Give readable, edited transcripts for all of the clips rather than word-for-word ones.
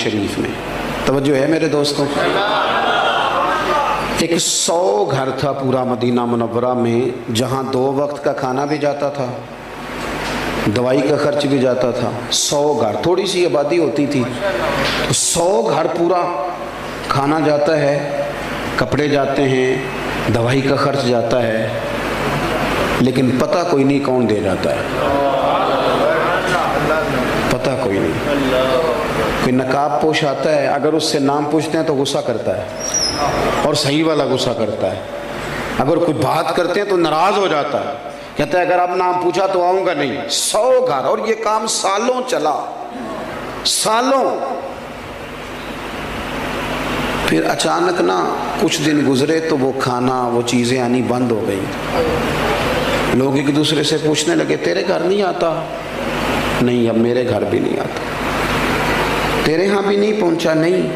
شریف میں. توجہ ہے میرے دوستوں؟ ایک 100 گھر تھا پورا مدینہ منورہ میں جہاں 2 وقت کا کھانا بھی جاتا تھا، دوائی کا خرچ بھی جاتا تھا. 100 گھر، تھوڑی سی آبادی ہوتی تھی، 100 گھر پورا کھانا جاتا ہے، کپڑے جاتے ہیں، دوائی کا خرچ جاتا ہے، لیکن پتہ کوئی نہیں کون دے جاتا ہے. پتہ کوئی نہیں. کوئی نقاب پوش آتا ہے، اگر اس سے نام پوچھتے ہیں تو غصہ کرتا ہے، اور صحیح والا غصہ کرتا ہے. اگر کوئی بات کرتے ہیں تو ناراض ہو جاتا ہے، کہتا ہے اگر اب نام پوچھا تو آؤں گا نہیں. 100 گھر، اور یہ کام سالوں چلا، سالوں. پھر اچانک نا کچھ دن گزرے تو وہ کھانا، وہ چیزیں آنی بند ہو گئی. لوگ ایک دوسرے سے پوچھنے لگے تیرے گھر نہیں آتا؟ نہیں، اب میرے گھر بھی نہیں آتا. تیرے ہاں بھی نہیں پہنچا؟ نہیں.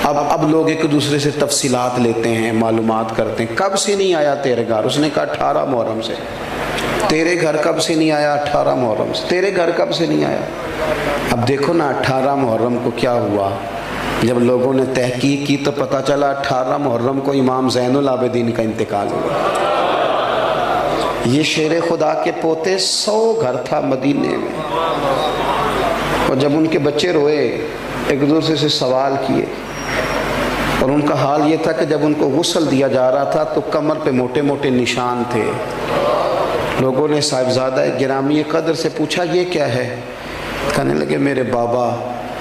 اب لوگ ایک دوسرے سے تفصیلات لیتے ہیں، معلومات کرتے ہیں. کب سے نہیں آیا تیرے گھر؟ اس نے کہا 18 محرم سے. تیرے گھر کب سے نہیں آیا؟ 18 محرم سے. تیرے گھر کب سے نہیں آیا؟ اب دیکھو نا 18 محرم کو کیا ہوا. جب لوگوں نے تحقیق کی تو پتہ چلا 18 محرم کو امام زین العابدین کا انتقال ہوا. یہ شیر خدا کے پوتے 100 گھر تھا مدینے میں. اور جب ان کے بچے روئے، ایک دوسرے سے سوال کیے، اور ان کا حال یہ تھا کہ جب ان کو غسل دیا جا رہا تھا تو کمر پہ موٹے موٹے نشان تھے. لوگوں نے صاحبزادہ گرامی قدر سے پوچھا یہ کیا ہے؟ کہنے لگے میرے بابا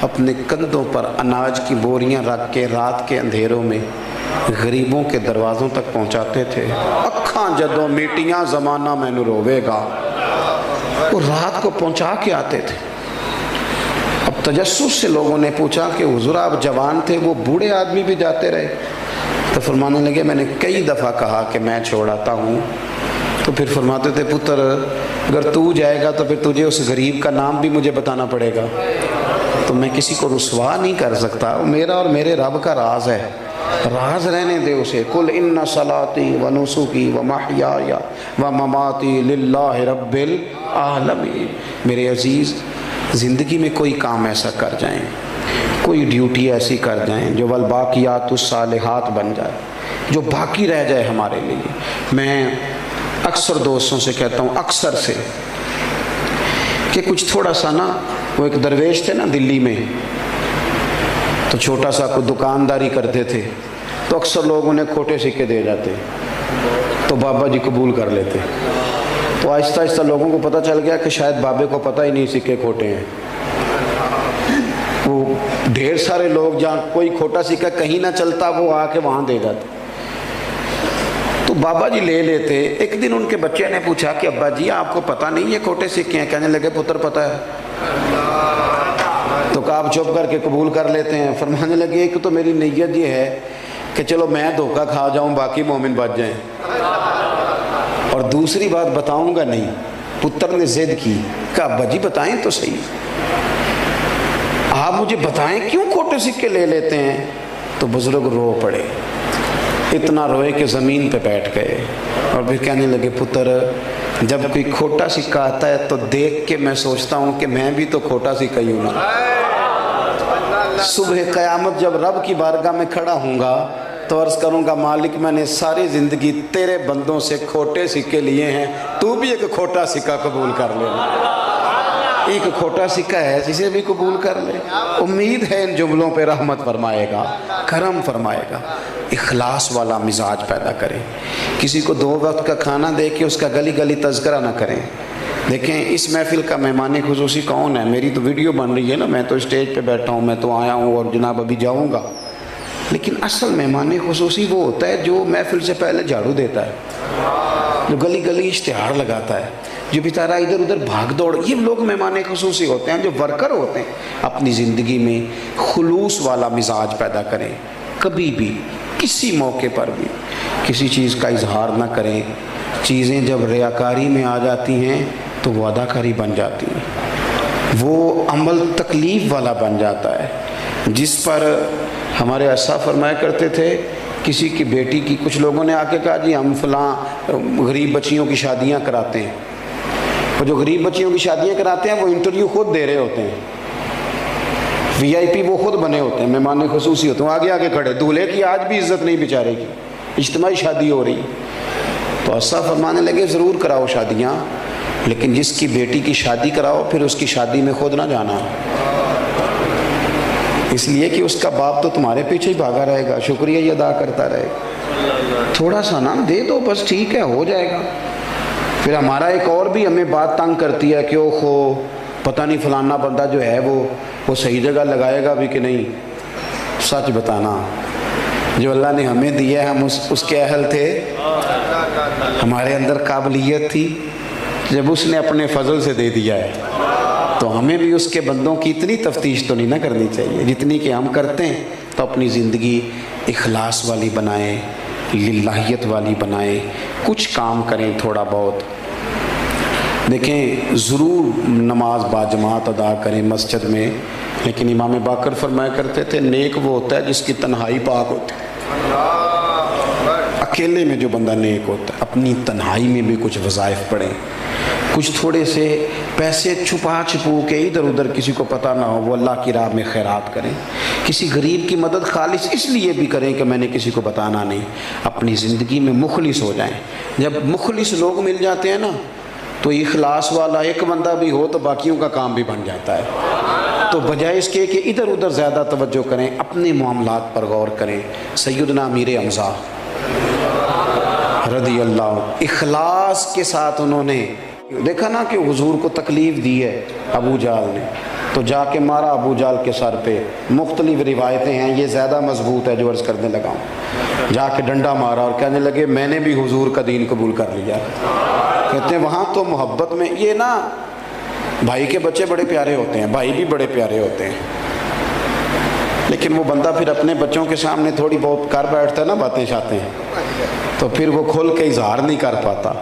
اپنے کندھوں پر اناج کی بوریاں رکھ کے رات کے اندھیروں میں غریبوں کے دروازوں تک پہنچاتے تھے. اکھاں جدوں میٹیاں زمانہ مینوں روے گا. وہ رات کو پہنچا کے آتے تھے. اب تجسس سے لوگوں نے پوچھا کہ حضور آپ جوان تھے، وہ بوڑھے آدمی بھی جاتے رہے؟ تو فرمانے لگے میں نے کئی دفعہ کہا کہ میں چھوڑاتا ہوں. تو پھر فرماتے تھے پتر اگر تو جائے گا تو پھر تجھے اس غریب کا نام بھی مجھے بتانا پڑے گا. تو میں کسی کو رسوا نہیں کر سکتا، وہ میرا اور میرے رب کا راز ہے. راز رہنے دے اسے. قل ان صلاتی و نسکی و محیای و مماتی للہ رب العالمین. میرے عزیز، زندگی میں کوئی کام ایسا کر جائیں، کوئی ڈیوٹی ایسی کر جائیں جو والباقیات الصالحات بن جائے، جو باقی رہ جائے ہمارے لیے. میں اکثر دوستوں سے کہتا ہوں، اکثر سے، کہ کچھ تھوڑا سا نا، وہ ایک درویش تھے نا دلی میں، تو چھوٹا سا کوئی دکانداری کرتے تھے، تو اکثر لوگ انہیں کھوٹے سکے دے جاتے، تو بابا جی قبول کر لیتے. تو آہستہ آہستہ لوگوں کو پتہ چل گیا کہ شاید بابے کو پتہ ہی نہیں سکے کھوٹے ہیں. وہ ڈھیر سارے لوگ جہاں کوئی کھوٹا سکہ کہیں نہ چلتا وہ آ کے وہاں دے جاتے. تو بابا جی لے لیتے. ایک دن ان کے بچے نے پوچھا کہ ابا جی آپ کو پتہ نہیں یہ کھوٹے سکے ہیں؟ کہنے لگے پتر پتہ ہے. تو کہا آپ چپ کر کے قبول کر لیتے ہیں. فرمانے لگے ایک تو میری نیت یہ ہے کہ چلو میں دھوکہ کھا جاؤں باقی مومن بچ جائیں، اور دوسری بات بتاؤں گا نہیں. پتر نے ضد کی، کہا ابا جی بتائیں تو صحیح، آپ مجھے بتائیں کیوں کھوٹے سکے لے لیتے ہیں. تو بزرگ رو پڑے، اتنا روئے کہ زمین پہ بیٹھ گئے، اور پھر کہنے لگے پتر جب کوئی کھوٹا سکہ آتا ہے تو دیکھ کے میں سوچتا ہوں کہ میں بھی تو کھوٹا سکہ ہی ہوں نا. صبح قیامت جب رب کی بارگاہ میں کھڑا ہوں گا تو عرض کروں گا مالک میں نے ساری زندگی تیرے بندوں سے کھوٹے سکے لیے ہیں، تو بھی ایک کھوٹا سکہ قبول کر لے. ایک کھوٹا سکہ ہے جسے بھی قبول کر لے. امید ہے ان جملوں پہ رحمت فرمائے گا، کرم فرمائے گا. اخلاص والا مزاج پیدا کریں. کسی کو 2 وقت کا کھانا دے کے اس کا گلی گلی تذکرہ نہ کریں. دیکھیں اس محفل کا مہمان خصوصی کون ہے؟ میری تو ویڈیو بن رہی ہے نا، میں تو اسٹیج پہ بیٹھا ہوں، میں تو آیا ہوں اور جناب ابھی جاؤں گا. لیکن اصل مہمان خصوصی وہ ہوتا ہے جو محفل سے پہلے جھاڑو دیتا ہے، جو گلی گلی اشتہار لگاتا ہے، جو بیچارہ ادھر ادھر بھاگ دوڑ. یہ لوگ مہمان خصوصی ہوتے ہیں جو ورکر ہوتے ہیں. اپنی زندگی میں خلوص والا مزاج پیدا کریں. کبھی بھی کسی موقع پر بھی کسی چیز کا اظہار نہ کریں. چیزیں جب ریاکاری میں آ جاتی ہیں تو وہ اداکاری بن جاتی ہیں، وہ عمل تکلیف والا بن جاتا ہے. جس پر ہمارے اسا فرمایا کرتے تھے، کسی کی بیٹی کی کچھ لوگوں نے آ کے کہا جی ہم فلاں غریب بچیوں کی شادیاں کراتے ہیں. وہ جو غریب بچیوں کی شادیاں کراتے ہیں وہ انٹرویو خود دے رہے ہوتے ہیں. VIP وہ خود بنے ہوتے ہیں، مہمان خصوصی ہوتے ہیں، آگے آگے کھڑے، دولہے کی آج بھی عزت نہیں بیچارے کی، اجتماعی شادی ہو رہی۔ تو اسا فرمانے لگے ضرور کراؤ شادیاں، لیکن جس کی بیٹی کی شادی کراؤ پھر اس کی شادی میں خود نہ جانا، اس لیے کہ اس کا باپ تو تمہارے پیچھے ہی بھاگا رہے گا، شکریہ ہی ادا کرتا رہے گا، تھوڑا سا نا دے دو بس، ٹھیک ہے ہو جائے گا۔ پھر ہمارا ایک اور بھی ہمیں بات تنگ کرتی ہے کہ اوہو پتہ نہیں فلانا بندہ جو ہے وہ صحیح جگہ لگائے گا بھی کہ نہیں۔ سچ بتانا، جو اللہ نے ہمیں دیا ہے ہم اس کے اہل تھے، ہمارے اندر قابلیت تھی، جب اس نے اپنے فضل سے دے دیا ہے تو ہمیں بھی اس کے بندوں کی اتنی تفتیش تو نہیں نہ کرنی چاہیے جتنی کہ ہم کرتے ہیں۔ تو اپنی زندگی اخلاص والی بنائیں، للہیت والی بنائیں، کچھ کام کریں تھوڑا بہت۔ دیکھیں ضرور نماز باجماعت ادا کریں مسجد میں، لیکن امام باقر فرمایا کرتے تھے نیک وہ ہوتا ہے جس کی تنہائی پاک ہوتی ہے۔ اکیلے میں جو بندہ نیک ہوتا ہے، اپنی تنہائی میں بھی کچھ وظائف پڑھیں، کچھ تھوڑے سے پیسے چھپا چھپو کے ادھر ادھر کسی کو پتہ نہ ہو، وہ اللہ کی راہ میں خیرات کریں، کسی غریب کی مدد خالص اس لیے بھی کریں کہ میں نے کسی کو بتانا نہیں، اپنی زندگی میں مخلص ہو جائیں۔ جب مخلص لوگ مل جاتے ہیں نا تو اخلاص والا ایک بندہ بھی ہو تو باقیوں کا کام بھی بن جاتا ہے۔ تو بجائے اس کے کہ ادھر ادھر زیادہ توجہ کریں، اپنے معاملات پر غور کریں۔ سیدنا امیر حمزہ رضی اللہ اخلاص کے ساتھ انہوں نے دیکھا نا کہ حضور کو تکلیف دی ہے ابو جہل نے، تو جا کے مارا ابو جہل کے سر پہ۔ مختلف روایتیں ہیں، یہ زیادہ مضبوط ہے جو عرض کرنے لگا ہوں۔ جا کے ڈنڈا مارا اور کہنے لگے میں نے بھی حضور کا دین قبول کر لیا۔ کہتے ہیں وہاں تو محبت میں یہ نا بھائی کے بچے بڑے پیارے ہوتے ہیں، بھائی بھی بڑے پیارے ہوتے ہیں، لیکن وہ بندہ پھر اپنے بچوں کے سامنے تھوڑی بہت کر بیٹھتا ہے نا باتیں شاتیں، تو پھر وہ کھل کے اظہار نہیں کر پاتا۔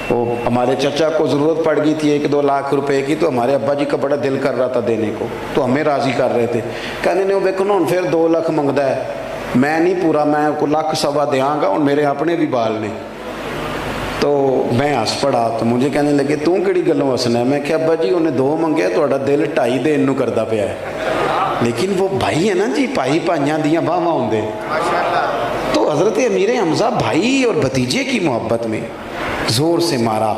وہ ہمارے چچا کو ضرورت پڑ گئی تھی 1-2 لاکھ روپے کی، تو ہمارے ابا جی کا بڑا دل کر رہا تھا دینے کو، تو ہمیں راضی کر رہے تھے، کہنے نے وہ دیکھو نا پھر 2 لاکھ منگتا ہے، میں نہیں پورا، میں کو 1.25 دیاں گا، اور میرے اپنے بھی بال نے۔ تو میں ہس پڑا، تو مجھے کہنے لگے تو کہڑی گلوں ہسنا ہے؟ میں کہ ابا جی انہیں 2 منگے، تھوڑا دل 2.5 دین نو کردا پیا ہے، لیکن وہ بھائی ہے نا جی، بھائی بھائیاں دیاں باواں ہوندے۔ تو حضرت امیر حمزہ بھائی اور بھتیجے کی محبت میں زور سے مارا۔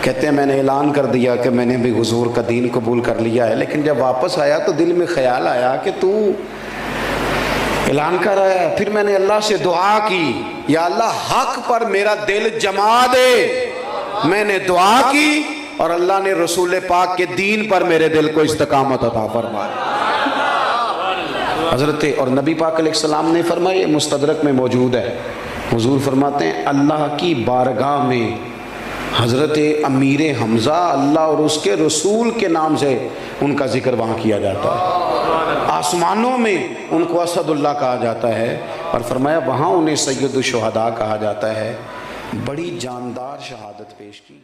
کہتے ہیں میں نے اعلان کر دیا کہ میں نے بھی حضور کا دین قبول کر لیا ہے، لیکن جب واپس آیا تو دل میں خیال آیا کہ تو اعلان کر آیا ہے۔ پھر میں نے اللہ سے دعا کی، یا اللہ حق پر میرا دل جما دے۔ میں نے دعا کی اور اللہ نے رسول پاک کے دین پر میرے دل کو استقامت عطا فرمایا۔ حضرت اور نبی پاک علیہ السلام نے فرمایا، مستدرک میں موجود ہے، حضور فرماتے ہیں اللہ کی بارگاہ میں حضرت امیر حمزہ اللہ اور اس کے رسول کے نام سے ان کا ذکر وہاں کیا جاتا ہے، آسمانوں میں ان کو اسد اللہ کہا جاتا ہے، اور فرمایا وہاں انہیں سید الشہداء کہا جاتا ہے۔ بڑی جاندار شہادت پیش کی۔